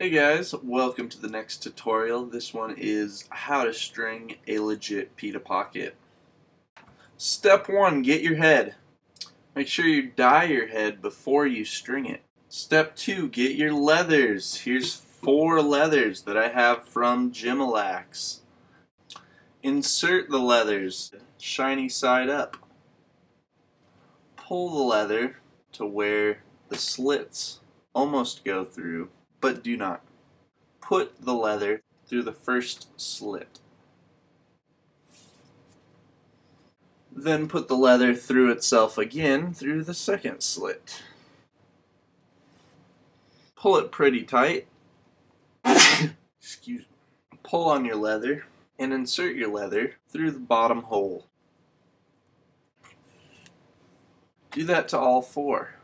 Hey guys, welcome to the next tutorial. This one is how to string a legit pita pocket. Step 1, get your head. Make sure you dye your head before you string it. Step 2, get your leathers. Here's 4 leathers that I have from Gymalax. Insert the leathers, shiny side up. Pull the leather to where the slits almost go through, but do not. Put the leather through the first slit. Then put the leather through itself again through the second slit. Pull it pretty tight. Excuse me. Pull on your leather and insert your leather through the bottom hole. Do that to all 4.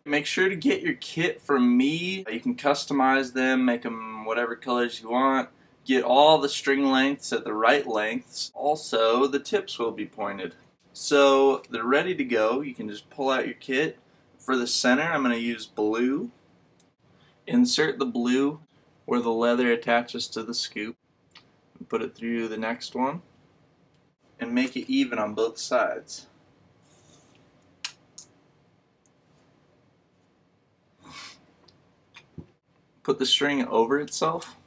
Make sure to get your kit from me. You can customize them, make them whatever colors you want. Get all the string lengths at the right lengths. Also, the tips will be pointed. So they're ready to go. You can just pull out your kit. For the center, I'm going to use blue. Insert the blue where the leather attaches to the scoop. Put it through the next one. And make it even on both sides. Put the string over itself,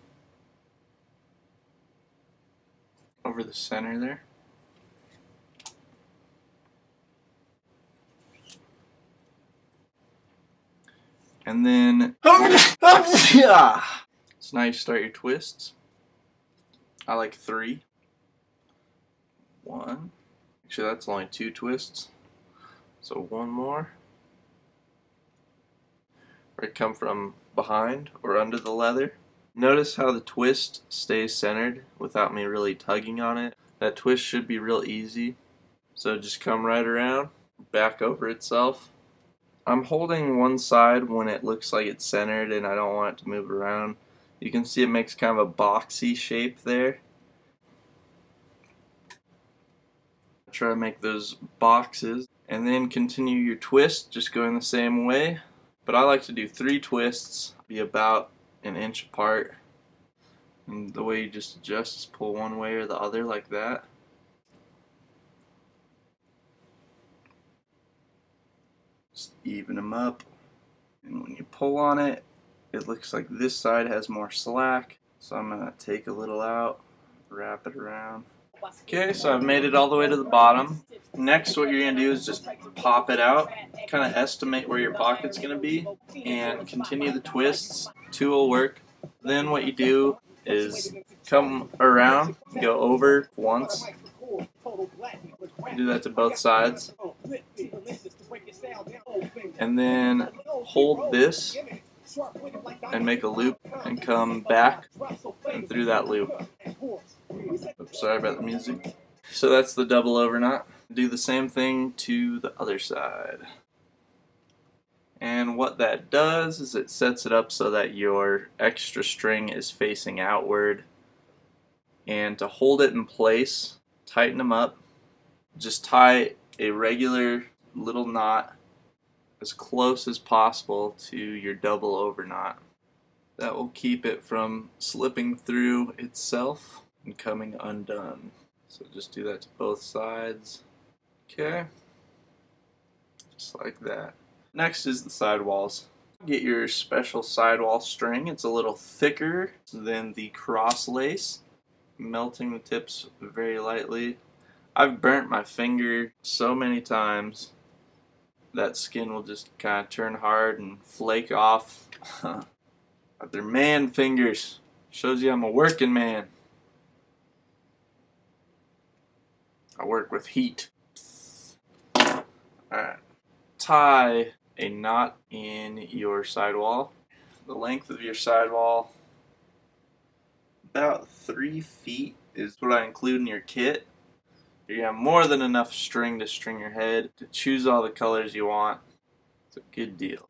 over the center there. And then, so now you start your twists. I like 3. 1. Actually, that's only 2 twists. So 1 more. Where it come from behind or under the leather. Notice how the twist stays centered without me really tugging on it. That twist should be real easy. So just come right around, back over itself. I'm holding one side when it looks like it's centered and I don't want it to move around. You can see it makes kind of a boxy shape there. Try to make those boxes and then continue your twist, just going the same way. But I like to do 3 twists, be about an inch apart. And the way you just adjust is pull one way or the other like that. Just even them up. And when you pull on it, it looks like this side has more slack. So I'm going to take a little out, wrap it around. Okay, so I've made it all the way to the bottom. Next, what you're going to do is just pop it out, kind of estimate where your pocket's going to be, and continue the twists. 2 will work. Then what you do is come around, go over once. Do that to both sides. And then hold this and make a loop and come back and through that loop. Oops, sorry about the music. So that's the double over knot. Do the same thing to the other side. And what that does is it sets it up so that your extra string is facing outward. And to hold it in place, tighten them up. Just tie a regular little knot as close as possible to your double over knot. That will keep it from slipping through itself and coming undone. So just do that to both sides. Okay, just like that. Next is the sidewalls. Get your special sidewall string. It's a little thicker than the cross lace, melting the tips very lightly. I've burnt my finger so many times that skin will just kind of turn hard and flake off. But they're man fingers. Shows you I'm a working man. I work with heat. Alright. Tie a knot in your sidewall. The length of your sidewall, about 3 feet, is what I include in your kit. You have more than enough string to string your head, to choose all the colors you want. It's a good deal.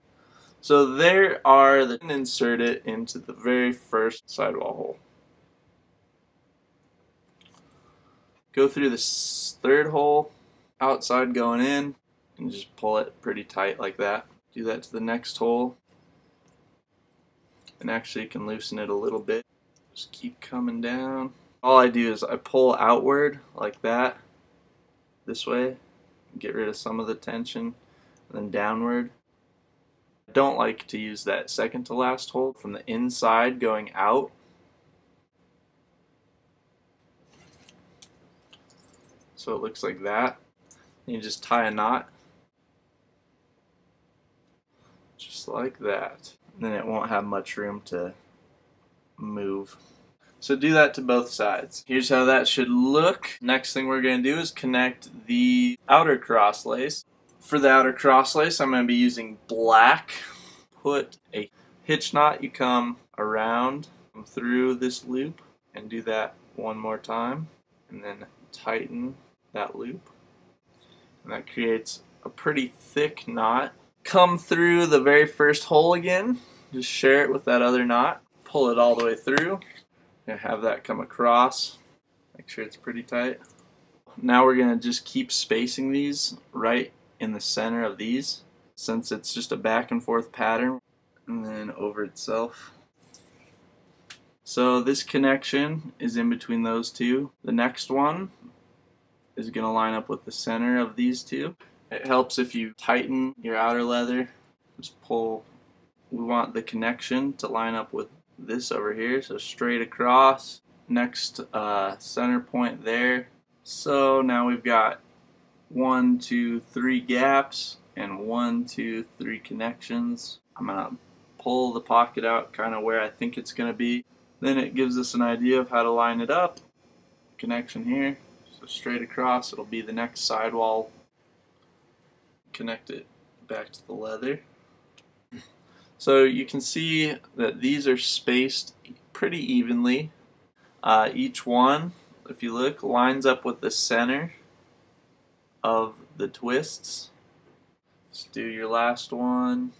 So there are the, insert it into the very first sidewall hole. Go through this third hole outside going in, and just pull it pretty tight like that. Do that to the next hole, and actually you can loosen it a little bit. Just keep coming down. All I do is I pull outward like that, this way, get rid of some of the tension, and then downward. I don't like to use that second to last hole from the inside going out. So it looks like that. And you just tie a knot, just like that. And then it won't have much room to move. So do that to both sides. Here's how that should look. Next thing we're going to do is connect the outer cross lace. For the outer cross lace, I'm going to be using black. Put a hitch knot. You come around through this loop and do that one more time, and then tighten that loop, and that creates a pretty thick knot. Come through the very first hole again, just share it with that other knot, pull it all the way through, and have that come across. Make sure it's pretty tight. Now we're going to just keep spacing these right in the center of these, since it's just a back and forth pattern, and then over itself. So this connection is in between those two. The next one is going to line up with the center of these two. It helps if you tighten your outer leather. Just pull. We want the connection to line up with this over here, so straight across. Next center point there. So now we've got 1, 2, 3 gaps and 1, 2, 3 connections. I'm gonna pull the pocket out kind of where I think it's gonna be. Then it gives us an idea of how to line it up. Connection here. So straight across, it'll be the next sidewall. Connect it back to the leather. So you can see that these are spaced pretty evenly. Each one, if you look, lines up with the center of the twists. Let's do your last one.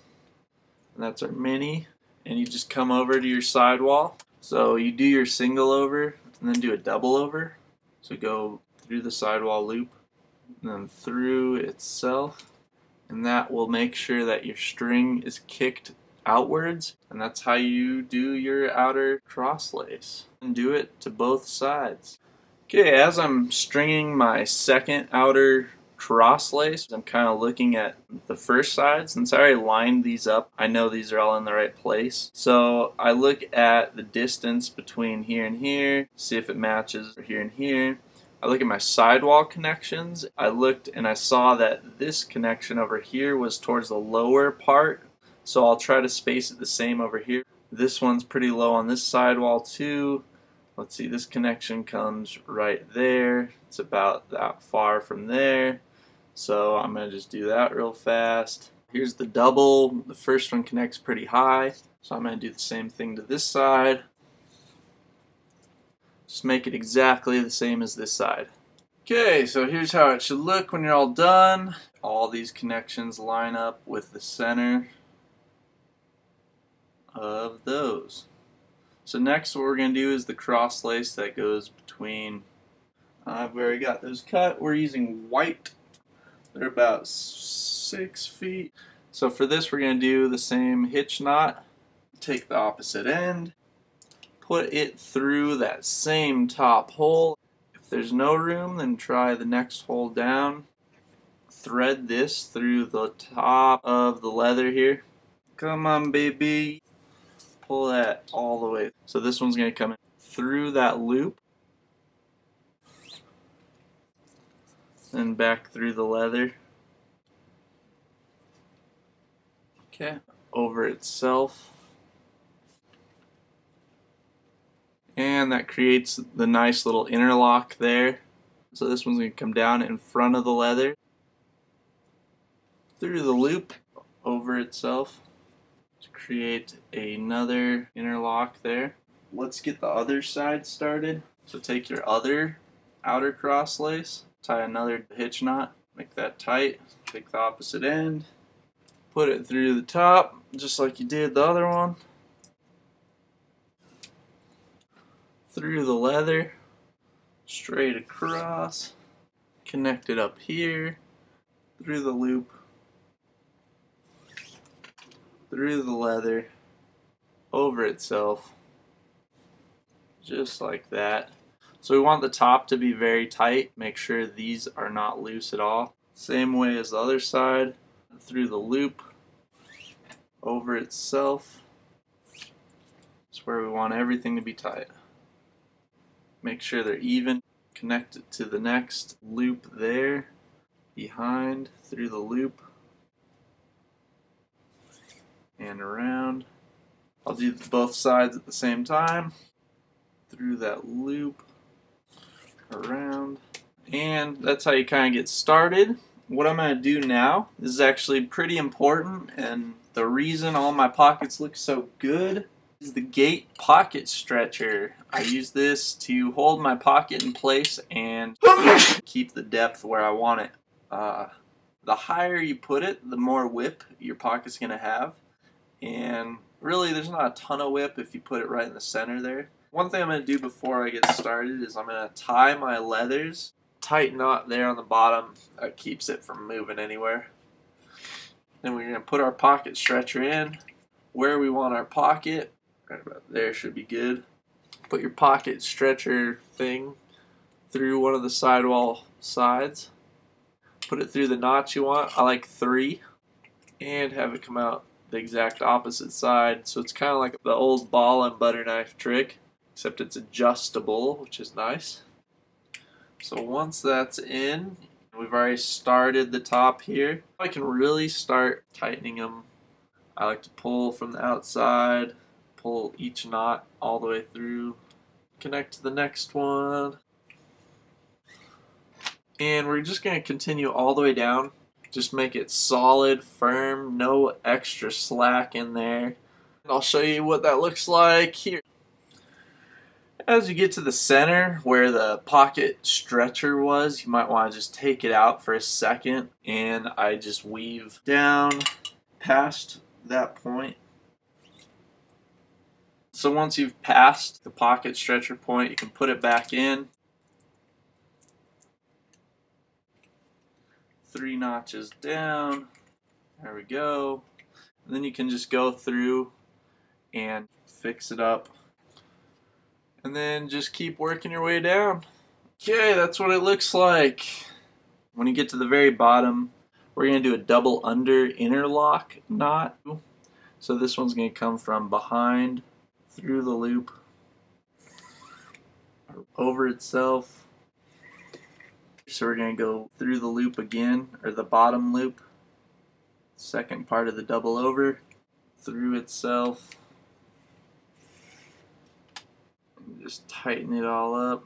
And that's our mini. And you just come over to your sidewall. So you do your single over and then do a double over. So go through the sidewall loop and then through itself, and that will make sure that your string is kicked outwards, and that's how you do your outer cross lace. And do it to both sides. Okay, as I'm stringing my second outer cross lace, I'm kind of looking at the first side. Since I already lined these up, I know these are all in the right place. So I look at the distance between here and here, see if it matches here and here. I look at my sidewall connections. I looked and I saw that this connection over here was towards the lower part, so I'll try to space it the same over here. This one's pretty low on this sidewall too. Let's see, this connection comes right there. It's about that far from there. So I'm going to just do that real fast. Here's the double. The first one connects pretty high, so I'm going to do the same thing to this side. Just make it exactly the same as this side. Okay, so here's how it should look when you're all done. All these connections line up with the center of those. So next what we're going to do is the cross lace that goes between. I've already got those cut. We're using white. They're about 6 feet. So for this we're going to do the same hitch knot. Take the opposite end. Put it through that same top hole. If there's no room, then try the next hole down. Thread this through the top of the leather here. Come on, baby. Pull that all the way. So this one's going to come in through that loop and back through the leather. Okay, over itself. And that creates the nice little interlock there. So this one's going to come down in front of the leather, through the loop, over itself, to create another interlock there. Let's get the other side started. So take your other outer cross lace, tie another hitch knot, make that tight, take the opposite end, put it through the top, just like you did the other one. Through the leather, straight across. connect it up here, through the loop, through the leather, over itself, just like that. So we want the top to be very tight. Make sure these are not loose at all. Same way as the other side, through the loop, over itself. That's where we want everything to be tight. Make sure they're even. Connect it to the next loop there, behind, through the loop, and around. I'll do both sides at the same time, through that loop, around, and that's how you kind of get started. What I'm going to do now is actually pretty important, and the reason all my pockets look so good is the gate pocket stretcher. I use this to hold my pocket in place and keep the depth where I want it. The higher you put it, the more whip your pocket's going to have, and really there's not a ton of whip if you put it right in the center there. One thing I'm going to do before I get started is I'm going to tie my leathers. Tight knot there on the bottom that keeps it from moving anywhere. Then we're going to put our pocket stretcher in where we want our pocket. Right about there should be good. Put your pocket stretcher thing through one of the sidewall sides. Put it through the knots you want. I like 3. And have it come out the exact opposite side. So it's kind of like the old ball and butter knife trick, except it's adjustable, which is nice. So once that's in, we've already started the top here. I can really start tightening them. I like to pull from the outside, pull each knot all the way through, connect to the next one. And we're just going to continue all the way down. Just make it solid, firm, no extra slack in there. And I'll show you what that looks like here. As you get to the center where the pocket stretcher was, you might want to just take it out for a second, and I just weave down past that point. So once you've passed the pocket stretcher point, you can put it back in. 3 notches down. There we go. And then you can just go through and fix it up. And then just keep working your way down. Okay, that's what it looks like. When you get to the very bottom, we're going to do a double under interlock knot. So this one's going to come from behind, through the loop, over itself. So we're going to go through the loop again, or the bottom loop, second part of the double over, through itself. Just tighten it all up.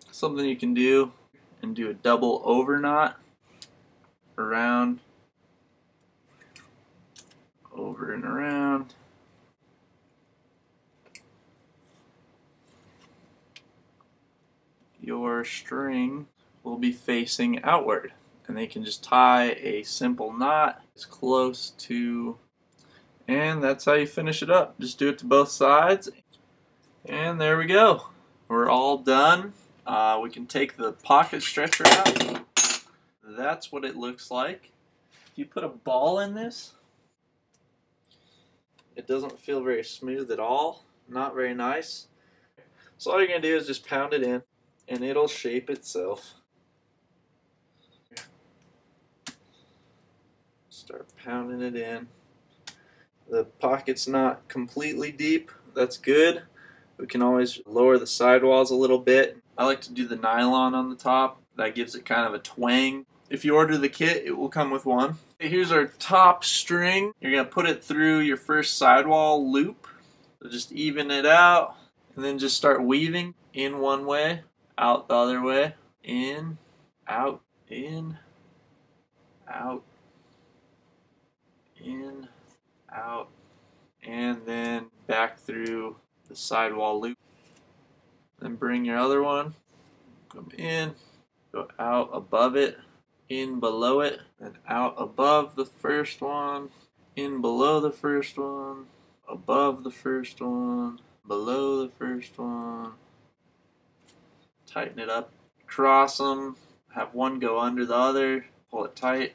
Something you can do and do a double over knot around, over and around. Your string will be facing outward, and they can just tie a simple knot as close to, and that's how you finish it up. Just do it to both sides. And there we go. We're all done. We can take the pocket stretcher out. That's what it looks like. If you put a ball in this, it doesn't feel very smooth at all. Not very nice. So all you're going to do is just pound it in, and it'll shape itself. Start pounding it in. The pocket's not completely deep. That's good. We can always lower the sidewalls a little bit. I like to do the nylon on the top. That gives it kind of a twang. If you order the kit, it will come with one. Here's our top string. You're going to put it through your first sidewall loop. So just even it out, and then just start weaving in one way, out the other way, in, out, in, out, in, out, and then back through the sidewall loop. Then bring your other one, come in, go out above it, in below it, and out above the first one, in below the first one, above the first one, below the first one. Tighten it up, cross them, have one go under the other, pull it tight.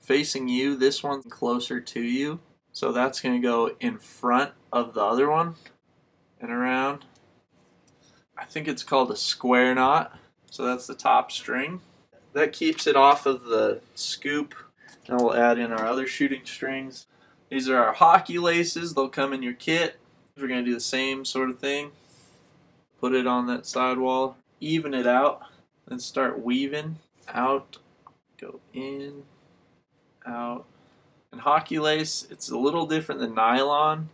Facing you, this one's closer to you, so that's going to go in front of the other one and around. I think it's called a square knot, so that's the top string. That keeps it off of the scoop. Now we'll add in our other shooting strings. These are our hockey laces. They'll come in your kit. We're going to do the same sort of thing. Put it on that sidewall, even it out, then start weaving out, go in, out. And hockey lace, it's a little different than nylon.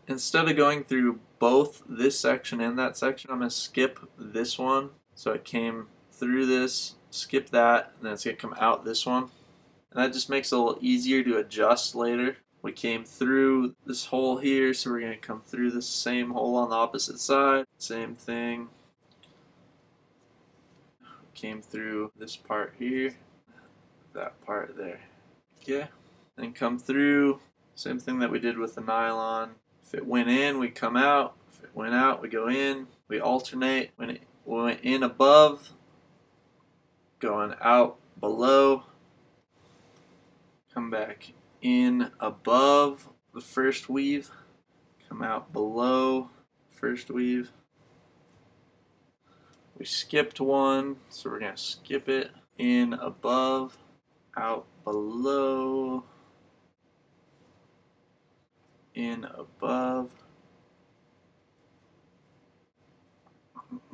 Instead of going through both this section and that section, I'm going to skip this one. So it came through this, skip that, and then it's going to come out this one. And that just makes it a little easier to adjust later. We came through this hole here, so we're going to come through the same hole on the opposite side. Same thing. Came through this part here, that part there. Okay. Then come through, same thing that we did with the nylon. If it went in, we come out. If it went out, we go in. We alternate. When it went in above, going out below. Come back in above the first weave. Come out below first weave. We skipped one, so we're going to skip it. In above, out below. In above.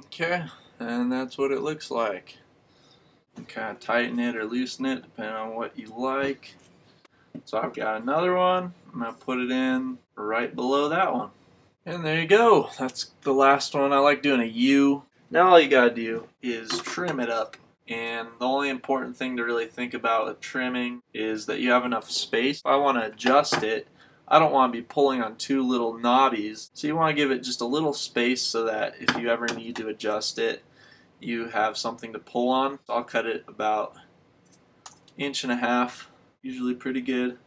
Okay, and that's what it looks like. You kind of tighten it or loosen it depending on what you like. So I've got another one. I'm going to put it in right below that one. And there you go. That's the last one. I like doing a U. Now all you got to do is trim it up. And the only important thing to really think about with trimming is that you have enough space. If I want to adjust it, I don't want to be pulling on two little knobbies. So you want to give it just a little space so that if you ever need to adjust it, you have something to pull on. So I'll cut it about 1.5 inches, usually pretty good.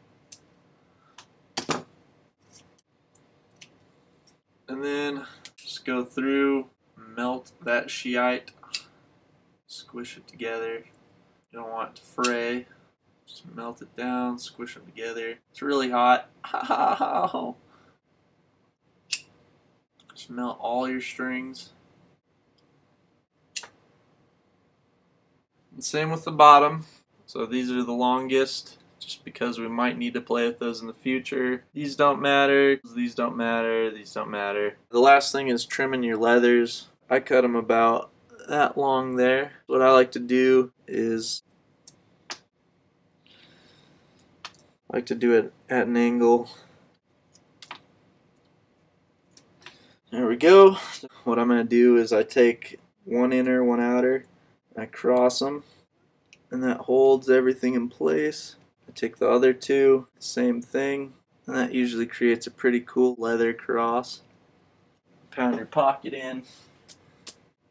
And then just go through, melt that sheite, squish it together. You don't want it to fray. Just melt it down, squish them together. It's really hot. Just melt all your strings. And same with the bottom. So these are the longest, just because we might need to play with those in the future. These don't matter, these don't matter, these don't matter. The last thing is trimming your leathers. I cut them about that long there. What I like to do is do it at an angle. There we go. What I'm going to do is I take one inner, one outer, I cross them, and that holds everything in place. I take the other two, same thing, and that usually creates a pretty cool leather cross. Pound your pocket in,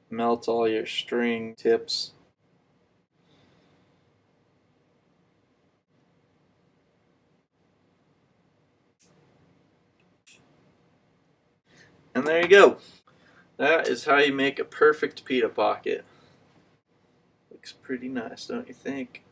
melt all your string tips. And there you go. That is how you make a perfect pita pocket. Looks pretty nice, don't you think?